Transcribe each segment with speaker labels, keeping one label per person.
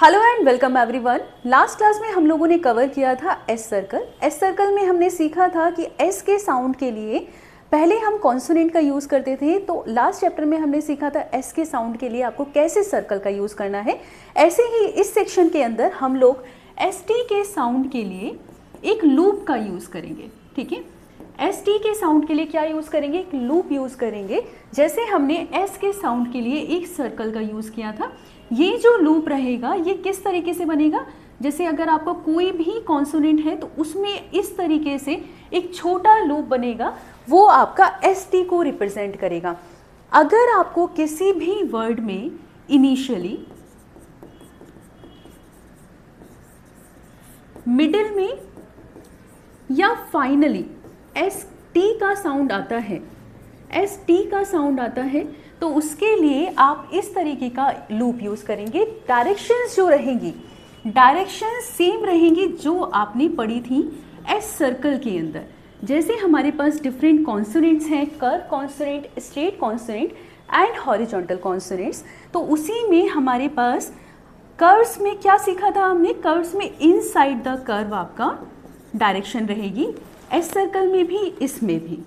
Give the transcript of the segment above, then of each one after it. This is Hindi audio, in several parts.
Speaker 1: Hello and welcome everyone. Last class में हम लोगों ने कवर किया था एस सर्कल। एस सर्कल में हमने सीखा था कि एस के साउंड के लिए पहले हम कॉन्सोनेंट का यूज़ करते थे, तो लास्ट चैप्टर में हमने सीखा था एस के साउंड के लिए आपको कैसे सर्कल का यूज़ करना है। ऐसे ही इस सेक्शन के अंदर हम लोग एस टी के साउंड के लिए एक लूप का यूज़ करेंगे। ठीक है, एस टी के साउंड के लिए क्या यूज़ करेंगे? एक लूप यूज़ करेंगे। जैसे हमने एस के साउंड के लिए एक सर्कल का यूज़ किया था, ये जो लूप रहेगा ये किस तरीके से बनेगा? जैसे अगर आपको कोई भी कॉन्सोनेंट है तो उसमें इस तरीके से एक छोटा लूप बनेगा, वो आपका एस टी को रिप्रेजेंट करेगा। अगर आपको किसी भी वर्ड में इनिशियली, मिडिल में या फाइनली एस टी का साउंड आता है, एस टी का साउंड आता है, तो उसके लिए आप इस तरीके का लूप यूज़ करेंगे। डायरेक्शंस जो रहेंगी, डायरेक्शंस सेम रहेंगी जो आपने पढ़ी थी एस सर्कल के अंदर। जैसे हमारे पास डिफरेंट कॉन्सोनेंट्स हैं, curve consonant, straight consonant and horizontal consonants, तो उसी में हमारे पास कर्व्स में क्या सीखा था हमने? कर्व्स में इनसाइड द कर्व आपका डायरेक्शन रहेगी, एस सर्कल में भी, इसमें भी।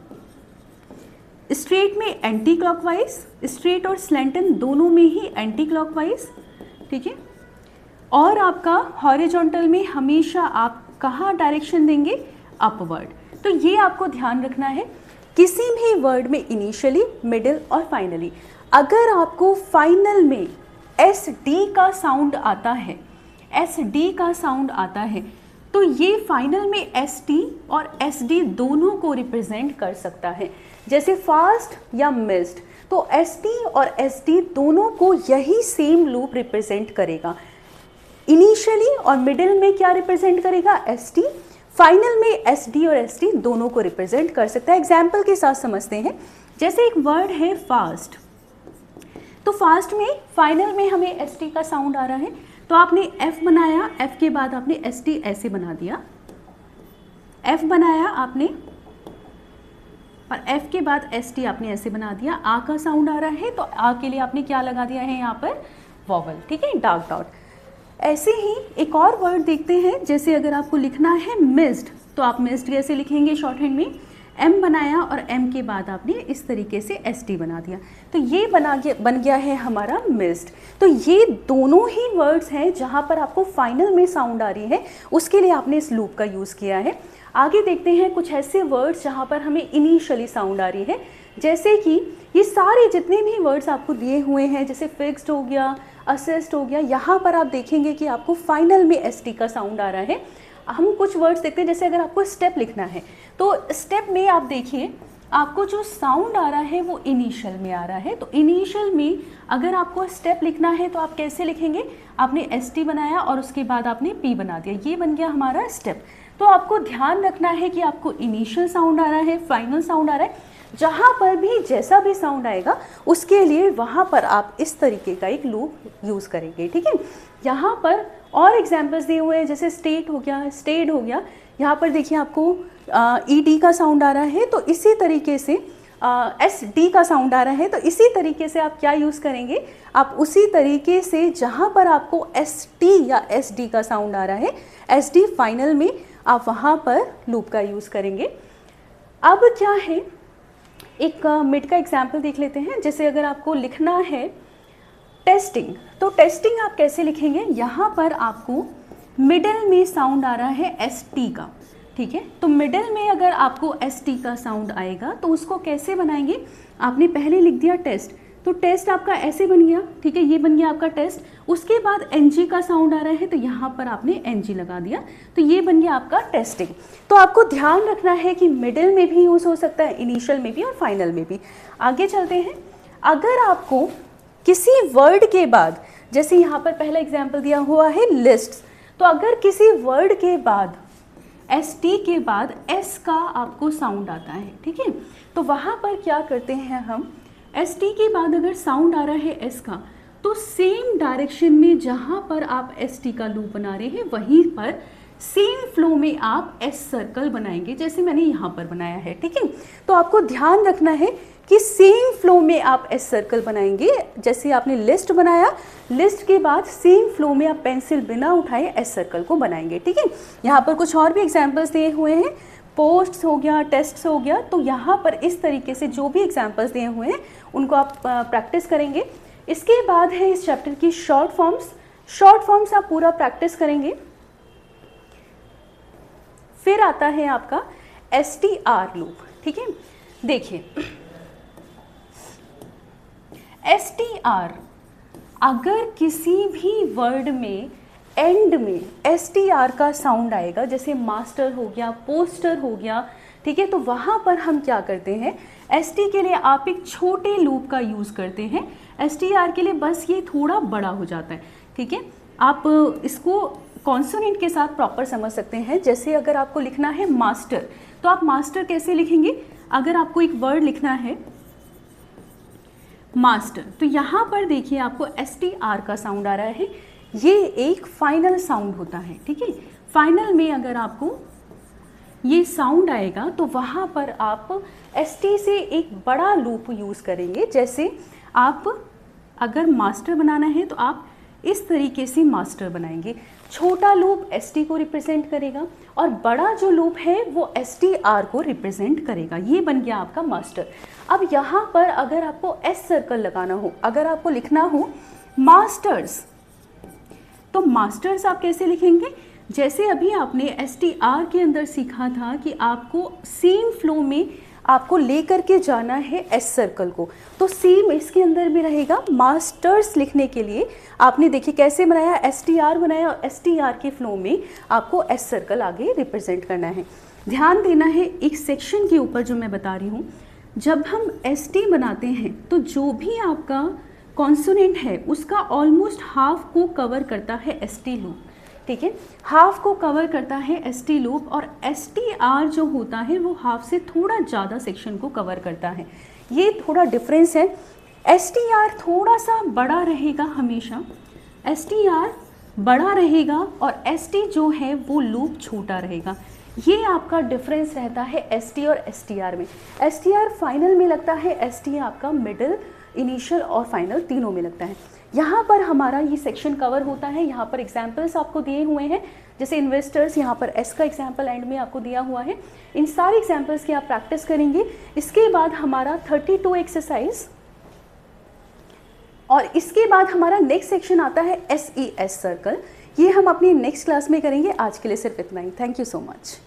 Speaker 1: स्ट्रेट में एंटी क्लॉकवाइज, स्ट्रेट और स्लैंटन दोनों में ही एंटी क्लॉकवाइज। ठीक है, और आपका हॉरिजॉन्टल में हमेशा आप कहाँ डायरेक्शन देंगे? अपवर्ड। तो ये आपको ध्यान रखना है किसी भी वर्ड में इनिशियली, मिडिल और फाइनली। अगर आपको फाइनल में एस डी का साउंड आता है, एस डी का साउंड आता है, तो ये फाइनल में एस टी और एस डी दोनों को रिप्रेजेंट कर सकता है। जैसे फास्ट या मिस्ड, तो एस टी और एस डी दोनों को यही सेम लूप रिप्रेजेंट करेगा। इनिशियली और मिडिल में क्या रिप्रेजेंट करेगा? S T. फाइनल में एस डी और एस टी दोनों को रिप्रेजेंट कर सकता है। एग्जाम्पल के साथ समझते हैं। जैसे एक वर्ड है फास्ट, तो फास्ट में फाइनल में हमें एस टी का साउंड आ रहा है, तो आपने एफ बनाया, एफ के बाद आपने एस टी ऐसे बना दिया, एफ बनाया आपने और एफ के बाद एस टी आपने ऐसे बना दिया। आ का साउंड आ रहा है, तो आ के लिए आपने क्या लगा दिया है यहाँ पर? वॉवल। ठीक है, डार्क डॉट। ऐसे ही एक और वर्ड देखते हैं। जैसे अगर आपको लिखना है मिस्ड, तो आप मिस्ड कैसे लिखेंगे? शॉर्ट हैंड में एम बनाया और एम के बाद आपने इस तरीके से एस टी बना दिया, तो ये बन गया है हमारा मिस्ड। तो ये दोनों ही वर्ड्स हैं जहाँ पर आपको फाइनल में साउंड आ रही है, उसके लिए आपने इस लूप का यूज़ किया है। आगे देखते हैं कुछ ऐसे वर्ड्स जहाँ पर हमें इनिशियली साउंड आ रही है। जैसे कि ये सारे जितने भी वर्ड्स आपको दिए हुए हैं, जैसे फिक्स्ड हो गया, असिस्ट हो गया, यहाँ पर आप देखेंगे कि आपको फाइनल में एस टी का साउंड आ रहा है। हम कुछ वर्ड्स देखते हैं, जैसे अगर आपको स्टेप लिखना है, तो स्टेप में आप देखिए आपको जो साउंड आ रहा है वो इनिशियल में आ रहा है। तो इनिशियल में अगर आपको स्टेप लिखना है तो आप कैसे लिखेंगे? आपने एस टी बनाया और उसके बाद आपने पी बना दिया, ये बन गया हमारा स्टेप। तो आपको ध्यान रखना है कि आपको इनिशियल साउंड आ रहा है, फाइनल साउंड आ रहा है, जहाँ पर भी जैसा भी साउंड आएगा उसके लिए वहाँ पर आप इस तरीके का एक लूप यूज़ करेंगे। ठीक है, यहाँ पर और एग्जाम्पल्स दिए हुए हैं, जैसे स्टेट हो गया, स्टेड हो गया। यहाँ पर देखिए आपको ई डी का साउंड आ रहा है, तो इसी तरीके से एस डी का साउंड आ रहा है, तो इसी तरीके से आप क्या यूज़ करेंगे? आप उसी तरीके से जहाँ पर आपको एस टी या एस डी का साउंड आ रहा है, एस डी फाइनल में, आप वहाँ पर लूप का यूज़ करेंगे। अब क्या है, एक मिड का एग्जाम्पल देख लेते हैं। जैसे अगर आपको लिखना है टेस्टिंग, तो टेस्टिंग आप कैसे लिखेंगे? यहाँ पर आपको मिडिल में साउंड आ रहा है एस टी का। ठीक है, तो मिडिल में अगर आपको एस टी का साउंड आएगा तो उसको कैसे बनाएंगे? आपने पहले लिख दिया टेस्ट, तो टेस्ट आपका ऐसे बन गया। ठीक है, ये बन गया आपका टेस्ट। उसके बाद एन जी का साउंड आ रहा है, तो यहाँ पर आपने एन जी लगा दिया, तो ये बन गया आपका टेस्टिंग। तो आपको ध्यान रखना है कि मिडिल में भी यूज़ हो सकता है, इनिशियल में भी और फाइनल में भी। आगे चलते हैं। अगर आपको किसी वर्ड के बाद, जैसे यहाँ पर पहला एग्जाम्पल दिया हुआ है लिस्ट, तो अगर किसी वर्ड के बाद एस टी के बाद एस का आपको साउंड आता है, ठीक है, तो वहाँ पर क्या करते हैं हम? एस टी के बाद अगर साउंड आ रहा है एस का, तो सेम डायरेक्शन में जहाँ पर आप एस टी का लूप बना रहे हैं वहीं पर सेम फ्लो में आप एस सर्कल बनाएंगे जैसे मैंने यहाँ पर बनाया है, ठीक है। तो आपको ध्यान रखना है कि सेम फ्लो में आप एस सर्कल बनाएंगे। जैसे आपने लिस्ट बनाया, लिस्ट के बाद सेम फ्लो में आप पेंसिल बिना उठाए एस सर्कल को बनाएंगे, ठीक है। यहाँ पर कुछ और भी एग्जाम्पल्स दिए हुए हैं, पोस्ट्स हो गया, टेस्ट्स हो गया, तो यहाँ पर इस तरीके से जो भी एग्जाम्पल्स दिए हुए हैं उनको आप प्रैक्टिस करेंगे। इसके बाद है इस चैप्टर की शॉर्ट फॉर्म्स। शॉर्ट फॉर्म्स आप पूरा प्रैक्टिस करेंगे। फिर आता है आपका STR लूप, ठीक है। देखिए STR, अगर किसी भी वर्ड में एंड में STR का साउंड आएगा, जैसे मास्टर हो गया, पोस्टर हो गया, ठीक है, तो वहाँ पर हम क्या करते हैं, ST के लिए आप एक छोटे लूप का यूज़ करते हैं, STR के लिए बस ये थोड़ा बड़ा हो जाता है, ठीक है। आप इसको कॉन्सोनेंट के साथ प्रॉपर समझ सकते हैं। जैसे अगर आपको लिखना है मास्टर, तो आप मास्टर कैसे लिखेंगे, अगर आपको एक वर्ड लिखना है मास्टर, तो यहाँ पर देखिए आपको STR का साउंड आ रहा है, ये एक फाइनल साउंड होता है, ठीक है। फाइनल में अगर आपको ये साउंड आएगा तो वहाँ पर आप ST से एक बड़ा लूप यूज़ करेंगे। जैसे आप अगर मास्टर बनाना है तो आप इस तरीके से मास्टर बनाएंगे, छोटा लूप ST को रिप्रेजेंट करेगा और बड़ा जो लूप है वो STR को रिप्रेजेंट करेगा। ये बन गया आपका मास्टर। अब यहाँ पर अगर आपको S सर्कल लगाना हो, अगर आपको लिखना हो मास्टर्स, तो मास्टर्स आप कैसे लिखेंगे, जैसे अभी आपने STR के अंदर सीखा था कि आपको सेम फ्लो में आपको लेकर के जाना है S सर्कल को, तो सेम इसके अंदर भी रहेगा। मास्टर्स लिखने के लिए आपने देखिए कैसे बनाया, STR बनाया और STR के फ्लो में आपको S सर्कल आगे रिप्रेजेंट करना है। ध्यान देना है एक सेक्शन के ऊपर जो मैं बता रही हूँ, जब हम ST बनाते हैं तो जो भी आपका कॉन्सोनेंट है उसका ऑलमोस्ट हाफ को कवर करता है ST लूप, ठीक है, हाफ को कवर करता है ST लूप, और STR जो होता है वो हाफ से थोड़ा ज़्यादा सेक्शन को कवर करता है। ये थोड़ा डिफरेंस है। STR थोड़ा सा बड़ा रहेगा, हमेशा STR बड़ा रहेगा और ST जो है वो लूप छोटा रहेगा। ये आपका डिफरेंस रहता है ST और STR में। STR फाइनल में लगता है, ST आपका मिडिल, इनिशियल और फाइनल तीनों में लगता है। यहाँ पर हमारा ये सेक्शन कवर होता है। यहाँ पर एग्जाम्पल्स आपको दिए हुए हैं, जैसे इन्वेस्टर्स, यहाँ पर S का एग्जाम्पल एंड में आपको दिया हुआ है। इन सारे एग्जाम्पल्स की आप प्रैक्टिस करेंगे। इसके बाद हमारा 32 एक्सरसाइज, और इसके बाद हमारा नेक्स्ट सेक्शन आता है SES सर्कल। ये हम अपनी नेक्स्ट क्लास में करेंगे। आज के लिए सिर्फ इतना ही। Thank you so much.